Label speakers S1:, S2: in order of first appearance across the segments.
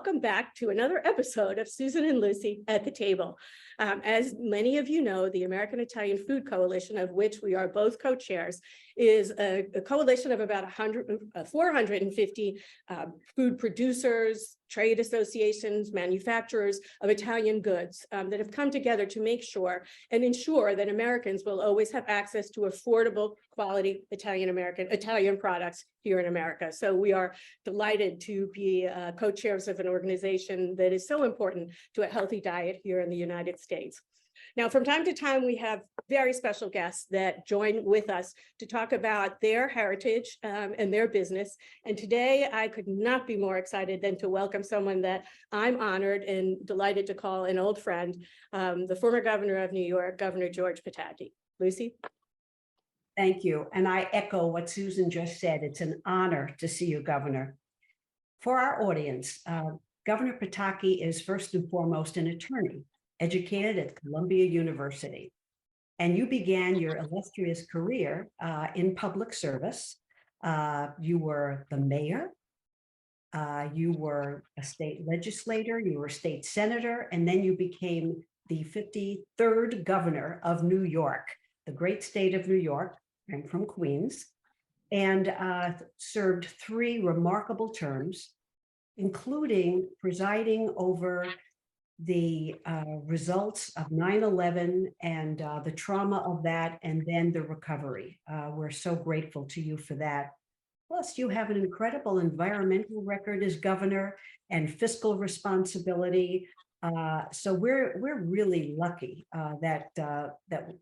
S1: welcome back to another episode of Susan and Lucy at the Table. As many of you know, the American Italian Food Coalition, of which we are both co-chairs, is a coalition of about 450 food producers, trade associations, manufacturers of Italian goods that have come together to make sure and ensure that Americans will always have access to affordable, quality Italian products here in America. So we are delighted to be co-chairs of an organization that is so important to a healthy diet here in the United States. Now, from time to time, we have very special guests that join with us to talk about their heritage and their business. And today, I could not be more excited than to welcome someone that I'm honored and delighted to call an old friend, the former governor of New York, Governor George Pataki. Lucy?
S2: Thank you. And I echo what Susan just said. It's an honor to see you, Governor. For our audience, Governor Pataki is first and foremost an attorney, educated at Columbia University. And you began your illustrious career in public service. You were the mayor, you were a state legislator, you were a state senator, and then you became the 53rd governor of New York, the great state of New York. I'm from Queens, and served 3 remarkable terms, including presiding over the results of 9/11 and the trauma of that, and then the recovery. We're so grateful to you for that. Plus, you have an incredible environmental record as governor and fiscal responsibility. So we're really lucky that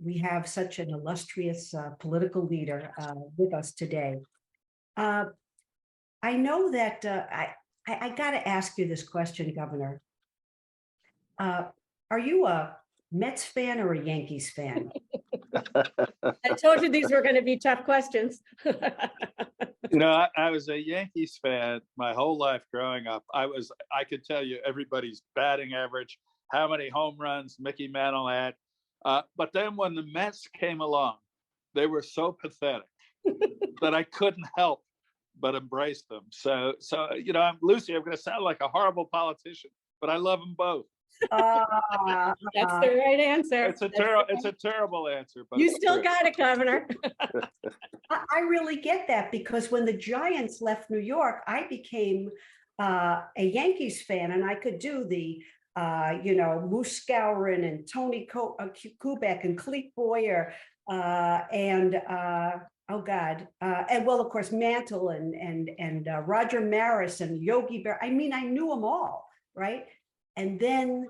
S2: we have such an illustrious political leader with us today. I know that I got to ask you this question, Governor. Are you a Mets fan or a Yankees fan?
S1: I told you these were going to be tough questions.
S3: You know, I was a Yankees fan my whole life growing up. I could tell you everybody's batting average, how many home runs Mickey Mantle had. But then when the Mets came along, they were so pathetic that I couldn't help but embrace them. So you know, Lucy, I'm going to sound like a horrible politician, but I love them both.
S1: That's the right answer.
S3: It's a terrible answer, but
S1: you still got it, Governor.
S2: I really get that, because when the Giants left New York, I became a Yankees fan, and I could do the you know, Moose Skowron and Tony Kubek and Clete Boyer and oh God, and well, of course, Mantle and Roger Maris and Yogi Berra. I mean, I knew them all, right? And then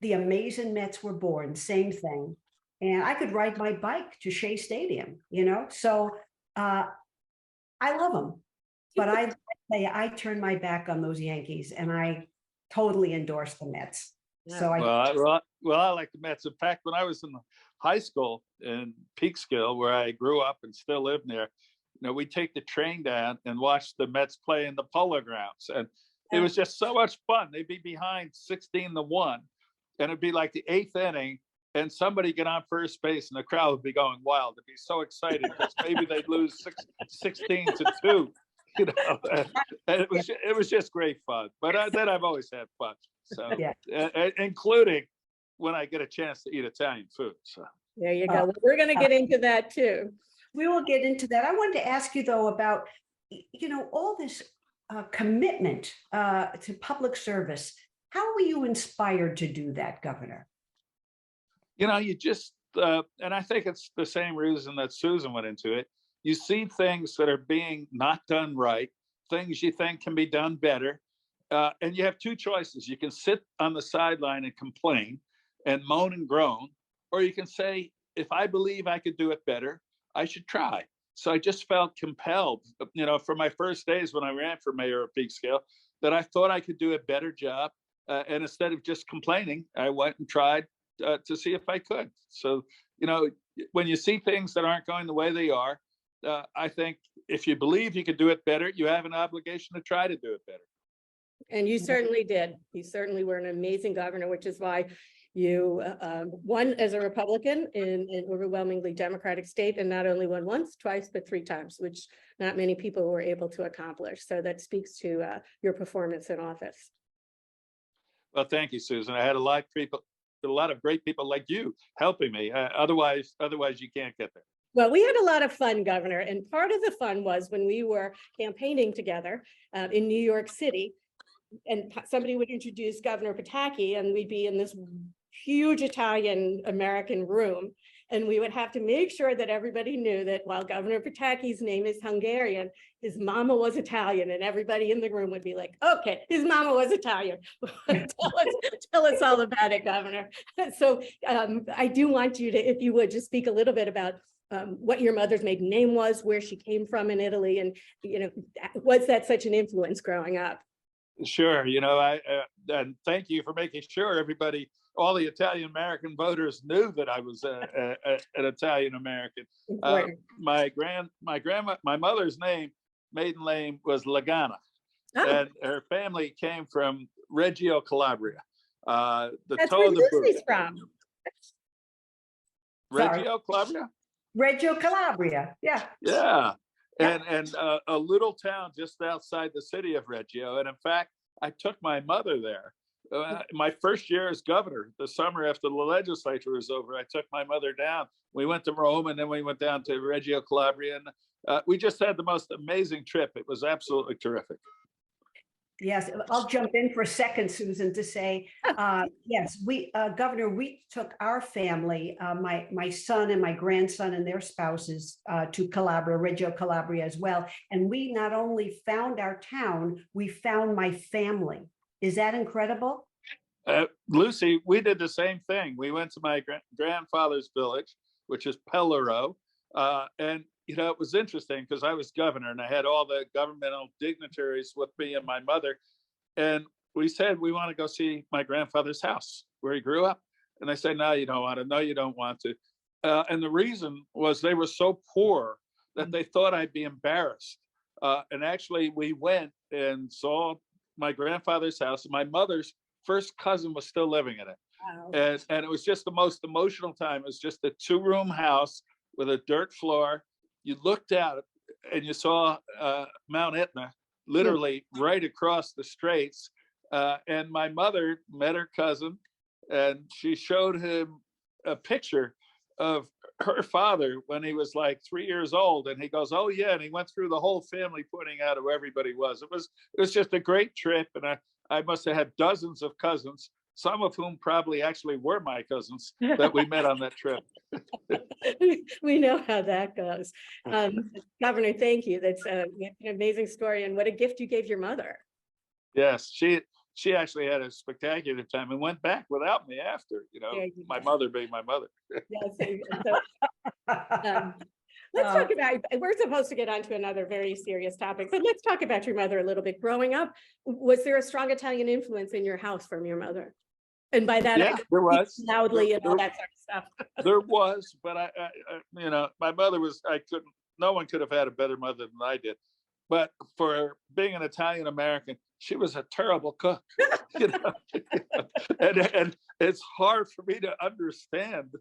S2: the amazing Mets were born, same thing. And I could ride my bike to Shea Stadium, you know? So I love them, but I turned my back on those Yankees, and I totally endorse the Mets.
S1: Yeah.
S2: So
S3: I like the Mets. In fact, when I was in high school in Peekskill, where I grew up and still live near, you know, we'd take the train down and watch the Mets play in the Polo Grounds. And it was just so much fun. They'd be behind 16-1, and it'd be like the 8th inning, and somebody get on first base, and the crowd would be going wild. They'd be so excited because maybe they'd lose 16-2, you know. And it was just great fun. But then I've always had fun, so including when I get a chance to eat Italian food. So
S1: there you go. We're going to get into that too.
S2: We will get into that. I wanted to ask you though about, you know, all this commitment to public service. How were you inspired to do that, Governor?
S3: You know, you just, and I think it's the same reason that Susan went into it. You see things that are being not done right, things you think can be done better, and you have 2 choices. You can sit on the sideline and complain and moan and groan, or you can say, if I believe I could do it better, I should try. So I just felt compelled, you know, for my first days when I ran for mayor of Peekskill, that I thought I could do a better job. And instead of just complaining, I went and tried to see if I could. So, you know, when you see things that aren't going the way they are, I think if you believe you could do it better, you have an obligation to try to do it better.
S1: And you certainly did. You certainly were an amazing governor, which is why You won as a Republican in an overwhelmingly Democratic state, and not only won once, twice, but 3 times, which not many people were able to accomplish. So that speaks to your performance in office.
S3: Well, thank you, Susan. I had a lot of great people like you helping me. Otherwise, you can't get there.
S1: Well, we had a lot of fun, Governor, and part of the fun was when we were campaigning together in New York City, and somebody would introduce Governor Pataki, and we'd be in this huge Italian American room, and we would have to make sure that everybody knew that while Governor Pataki's name is Hungarian, his mama was Italian, and everybody in the room would be like, okay, his mama was Italian. tell us all about it, Governor. So I do want you to, if you would, just speak a little bit about what your mother's maiden name was, where she came from in Italy, and was that such an influence growing up?
S3: Sure. And thank you for making sure everybody, all the Italian American voters, knew that I was an Italian American. My mother's maiden name was Lagana, and her family came from Reggio Calabria.
S1: That's where Lucy's from.
S3: Reggio Calabria.
S2: Reggio Calabria, yeah.
S3: Yeah. And a little town just outside the city of Reggio. And in fact, I took my mother there. My first year as governor, the summer after the legislature was over, I took my mother down. We went to Rome, and then we went down to Reggio Calabria, and we just had the most amazing trip. It was absolutely terrific.
S2: Yes, I'll jump in for a second, Susan, to say, yes, Governor, we took our family, my son and my grandson and their spouses to Calabria, Reggio Calabria as well. And we not only found our town, we found my family. Is that incredible?
S3: Lucy, we did the same thing. We went to my grandfather's village, which is Pellerow, and it was interesting because I was governor and I had all the governmental dignitaries with me and my mother. And we said, we want to go see my grandfather's house where he grew up. And they said, no, you don't want to. No, you don't want to. And the reason was they were so poor that they thought I'd be embarrassed. And actually, we went and saw my grandfather's house. My mother's first cousin was still living in it. Wow. And it was just the most emotional time. It was just a 2-room house with a dirt floor. You looked out and you saw Mount Etna, literally right across the straits. And my mother met her cousin, and she showed him a picture of her father when he was like 3 years old. And he goes, oh yeah. And he went through the whole family, pointing out who everybody was. It was just a great trip. And I must have had dozens of cousins, some of whom probably actually were my cousins that we met on that trip.
S1: We know how that goes. Governor, thank you. That's an amazing story, and what a gift you gave your mother.
S3: Yes, she actually had a spectacular time and went back without me after, my mother being my mother.
S1: Yes, let's talk about, we're supposed to get onto another very serious topic, but let's talk about your mother a little bit. Growing up, was there a strong Italian influence in your house from your mother? And by that,
S3: yeah, there was
S1: loudly and all that sort of stuff.
S3: There was, but I my mother was, no one could have had a better mother than I did. But for being an Italian American, she was a terrible cook, and it's hard for me to understand,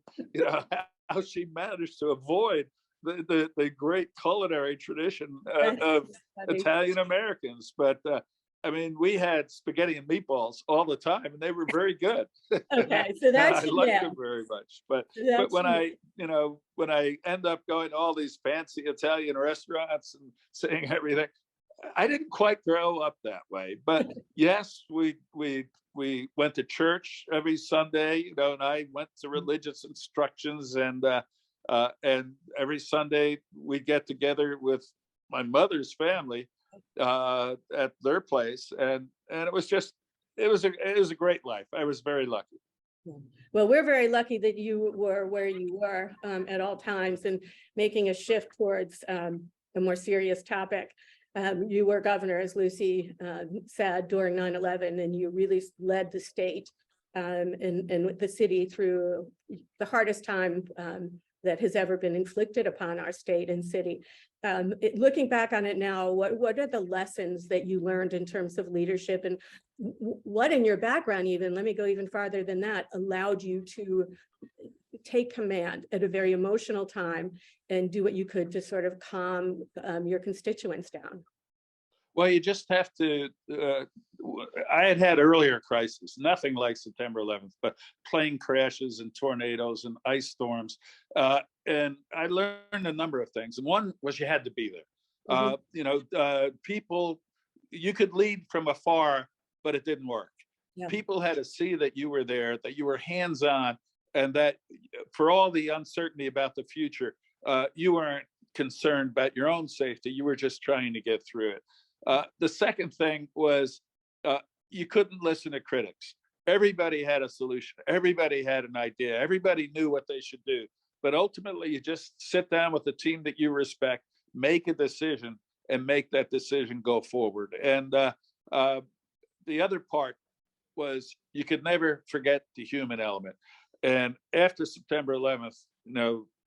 S3: how she managed to avoid the great culinary tradition of Italian Americans. But we had spaghetti and meatballs all the time, and they were very good.
S1: Okay, so that's
S3: I liked them very much. But when I end up going to all these fancy Italian restaurants and seeing everything, I didn't quite grow up that way. But yes, we went to church every Sunday, and I went to religious instructions, and every Sunday we get together with my mother's family at their place, and it was a great life. I was very lucky.
S1: Well, we're very lucky that you were where you were at all times, and making a shift towards a more serious topic. You were governor, as Lucy said, during 9/11, and you really led the state and the city through the hardest time that has ever been inflicted upon our state and city. looking back on it now, what are the lessons that you learned in terms of leadership, and what in your background, even, let me go even farther than that, allowed you to take command at a very emotional time and do what you could to sort of calm your constituents down?
S3: Well, you just have to. I had earlier crises, nothing like September 11th, but plane crashes and tornadoes and ice storms. And I learned a number of things. And one was you had to be there. People, you could lead from afar, but it didn't work.
S1: Yeah.
S3: People had to see that you were there, that you were hands-on, and that for all the uncertainty about the future, you weren't concerned about your own safety. You were just trying to get through it. The second thing was you couldn't listen to critics. Everybody had a solution. Everybody had an idea. Everybody knew what they should do. But ultimately, you just sit down with the team that you respect, make a decision, and make that decision go forward. And the other part was you could never forget the human element. And after September 11th,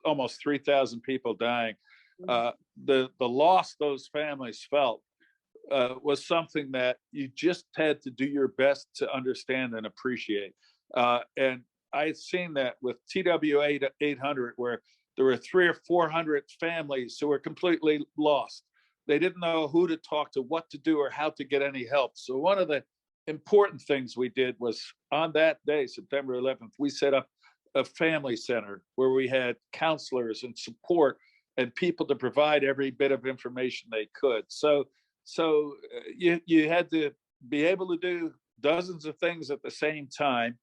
S3: almost 3,000 people dying, the loss those families felt was something that you just had to do your best to understand and appreciate. And I had seen that with TW 800, where there were 300 or 400 families who were completely lost. They didn't know who to talk to, what to do, or how to get any help. So one of the important things we did was on that day, September 11th, we set up a family center where we had counselors and support and people to provide every bit of information they could. So you had to be able to do dozens of things at the same time.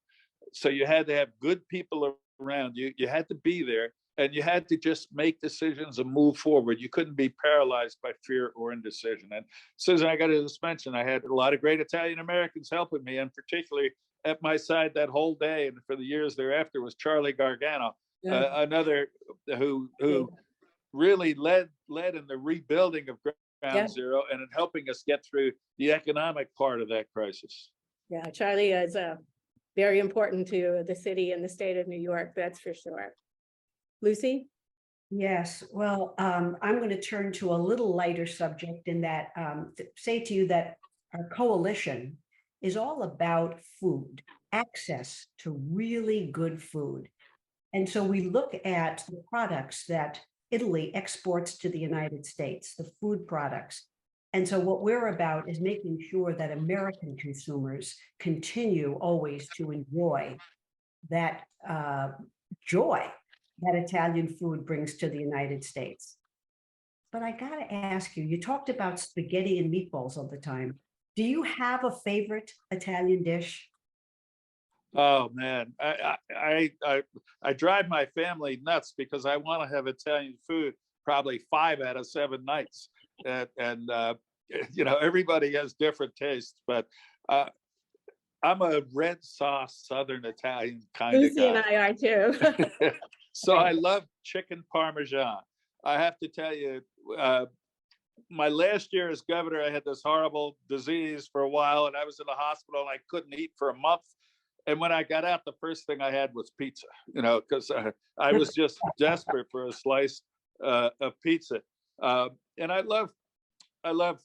S3: So you had to have good people around you. You had to be there, and you had to just make decisions and move forward. You couldn't be paralyzed by fear or indecision. And Susan, I got to just mention, I had a lot of great Italian Americans helping me, and particularly at my side that whole day and for the years thereafter was Charlie Gargano, another who really led in the rebuilding of Ground Zero and in helping us get through the economic part of that crisis.
S1: Yeah, Charlie is very important to the city and the state of New York, that's for sure. Lucy?
S2: Yes, well, I'm going to turn to a little lighter subject in that say to you that our coalition is all about food, access to really good food. And so we look at the products that Italy exports to the United States, the food products. And so what we're about is making sure that American consumers continue always to enjoy that joy that Italian food brings to the United States. But I got to ask you, you talked about spaghetti and meatballs all the time. Do you have a favorite Italian dish?
S3: Oh man, I drive my family nuts because I want to have Italian food probably 5 out of 7 nights, and everybody has different tastes, but I'm a red sauce Southern Italian kind
S1: Lucy
S3: of guy.
S1: and I are too.
S3: So I love chicken Parmesan. I have to tell you, my last year as governor, I had this horrible disease for a while, and I was in the hospital and I couldn't eat for a month. And when I got out, the first thing I had was pizza, because I was just desperate for a slice of pizza. And I love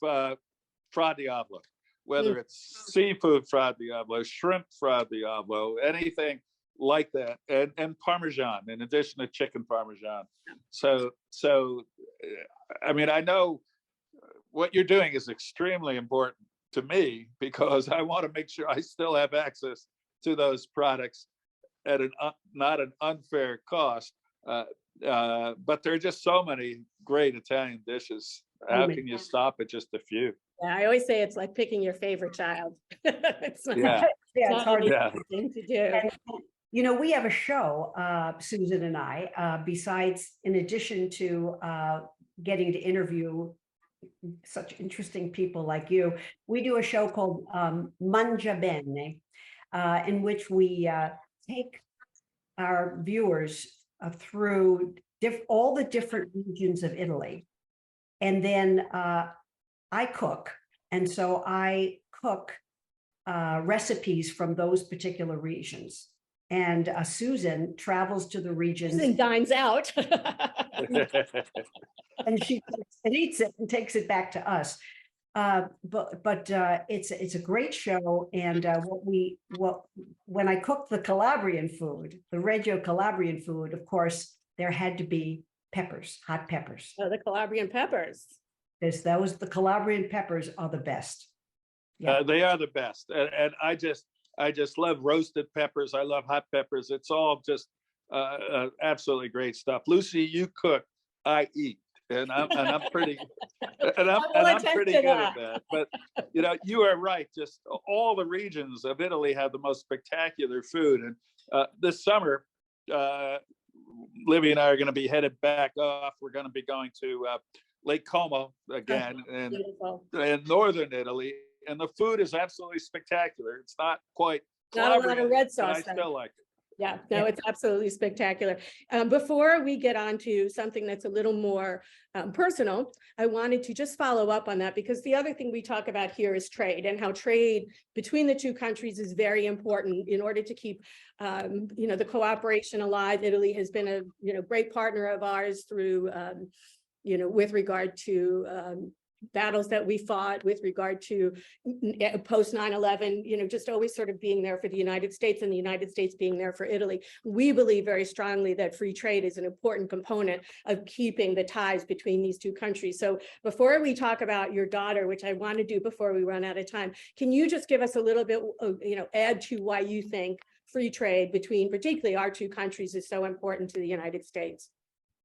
S3: fra diavolo, whether it's seafood fra diavolo, shrimp fra diavolo, anything like that, and Parmesan in addition to chicken Parmesan. So I mean, I know what you're doing is extremely important to me because I want to make sure I still have access to those products at not an unfair cost. But there are just so many great Italian dishes. How can you stop at just a few?
S1: Yeah, I always say it's like picking your favorite child. It's not,
S3: Yeah.
S1: it's not an
S3: Yeah.
S1: easy thing to do.
S2: We have a show, Susan and I, besides, in addition to getting to interview such interesting people like you, we do a show called Mangia Bene, in which we take our viewers through all the different regions of Italy. And then I cook. And so I cook recipes from those particular regions. and Susan travels to the regions
S1: Susan dines out.
S2: and she cooks and eats it and takes it back to us. But it's a great show, and when I cooked the Calabrian food, the Reggio Calabrian food, of course, there had to be peppers, hot peppers.
S1: Oh, the Calabrian peppers.
S2: Because those the Calabrian peppers are the best. Yeah.
S3: They are the best, and I just love roasted peppers. I love hot peppers. It's all just absolutely great stuff. Lucy, you cook, I eat. And I'm pretty pretty good at that. But you know, you are right. Just all the regions of Italy have the most spectacular food. And this summer, Libby and I are going to be headed back off. We're going to be going to Lake Como again, in northern Italy. And the food is absolutely spectacular. It's not quite
S1: not a lot of red sauce.
S3: I still like it.
S1: Yeah, no, it's absolutely spectacular. Before we get on to something that's a little more personal, I wanted to just follow up on that, because the other thing we talk about here is trade, and how trade between the two countries is very important in order to keep the cooperation alive. Italy has been a great partner of ours through with regard to battles that we fought, with regard to post 9/11, just always sort of being there for the United States, and the United States being there for Italy. We believe very strongly that free trade is an important component of keeping the ties between these two countries. So before we talk about your daughter, which I want to do before we run out of time, can you just give us a little bit, add to why you think free trade between particularly our two countries is so important to the United States?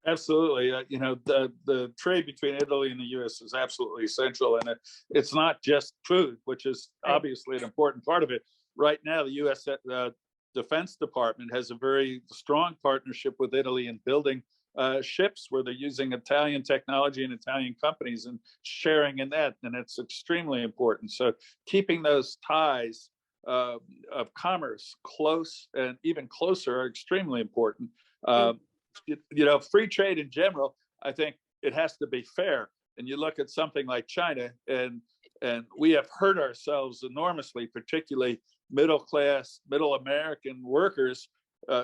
S3: Absolutely. The trade between Italy and the U.S. is absolutely essential. And it's not just food, which is obviously an important part of it. Right now, the U.S. Defense Department has a very strong partnership with Italy in building ships where they're using Italian technology and Italian companies and sharing in that. And it's extremely important. So keeping those ties of commerce close and even closer are extremely important. Free trade in general, I think it has to be fair. And you look at something like China, and we have hurt ourselves enormously, particularly middle American workers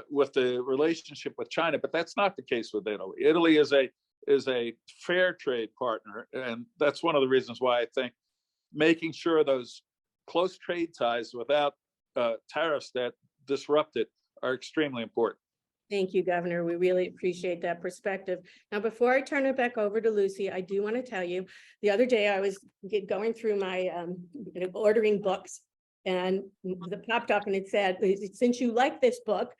S3: with the relationship with China. But that's not the case with Italy. Italy is a fair trade partner, and that's one of the reasons why I think making sure those close trade ties without tariffs that disrupt it are extremely important.
S1: Thank you, Governor. We really appreciate that perspective. Now, before I turn it back over to Lucy, I do want to tell you, the other day I was going through my ordering books, and it popped up and it said, since you like this book,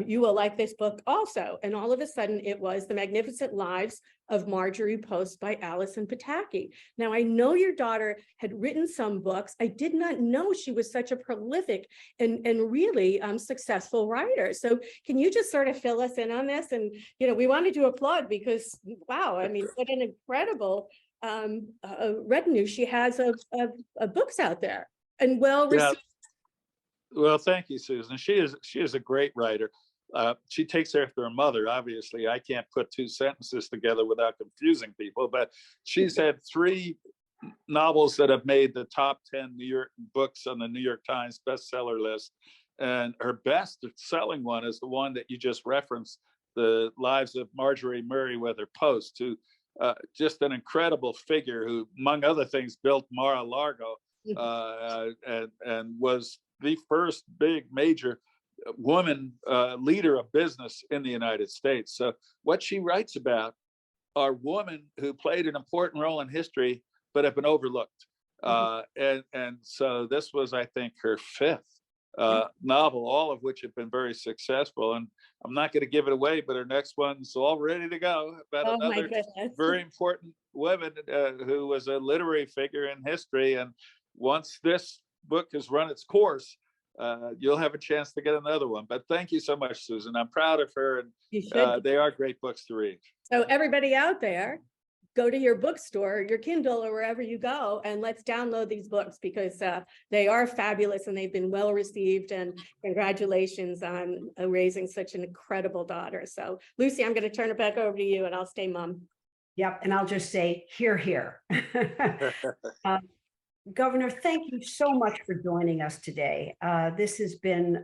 S1: you will like this book also. And all of a sudden it was The Magnificent Lives of Marjorie Post by Allison Pataki. Now, I know your daughter had written some books. I did not know she was such a prolific and really successful writer. So can you just sort of fill us in on this? And, we wanted to applaud because, wow, I mean, what an incredible retinue she has of books out there. And well received.
S3: Yeah. Well, thank you, Susan. She is a great writer. She takes after her mother. Obviously, I can't put two sentences together without confusing people, but she's had 3 novels that have made the top 10 New York books on the New York Times bestseller list. And her best selling one is the one that you just referenced, The Lives of Marjorie Merriweather Post, who just an incredible figure who, among other things, built Mar-a-Lago. And was the first big major woman leader of business in the United States. So what she writes about are women who played an important role in history but have been overlooked. And so this was, I think, her 5th novel, all of which have been very successful. And I'm not going to give it away, but her next one's all ready to go about another very important woman who was a literary figure in history. And once this book has run its course, you'll have a chance to get another one. But thank you so much, Susan. I'm proud of her, and they are great books to read.
S1: So everybody out there, go to your bookstore, your Kindle, or wherever you go, and let's download these books, because they are fabulous and they've been well received. And congratulations on raising such an incredible daughter. So Lucy, I'm going to turn it back over to you, and I'll stay mum.
S2: Yep, and I'll just say, hear, hear. Governor, thank you so much for joining us today. This has been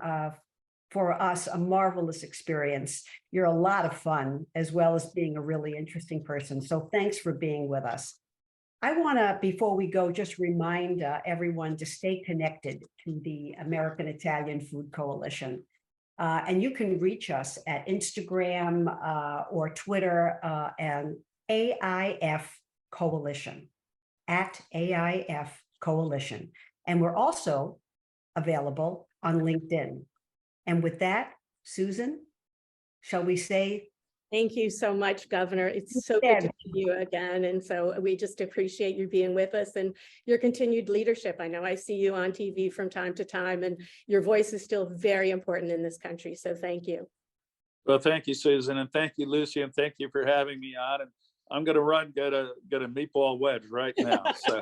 S2: for us, a marvelous experience. You're a lot of fun, as well as being a really interesting person. So thanks for being with us. I want to, before we go, just remind everyone to stay connected to the American Italian Food Coalition. And you can reach us at Instagram or Twitter and AIF Coalition, at AIF Coalition. And we're also available on LinkedIn. And with that, Susan, shall we say?
S1: Thank you so much, Governor. It's so good to see you again. And so we just appreciate you being with us and your continued leadership. I know I see you on TV from time to time, and your voice is still very important in this country. So thank you.
S3: Well, thank you, Susan, and thank you, Lucy, and thank you for having me on. And I'm going to run, get a meatball wedge right now. So.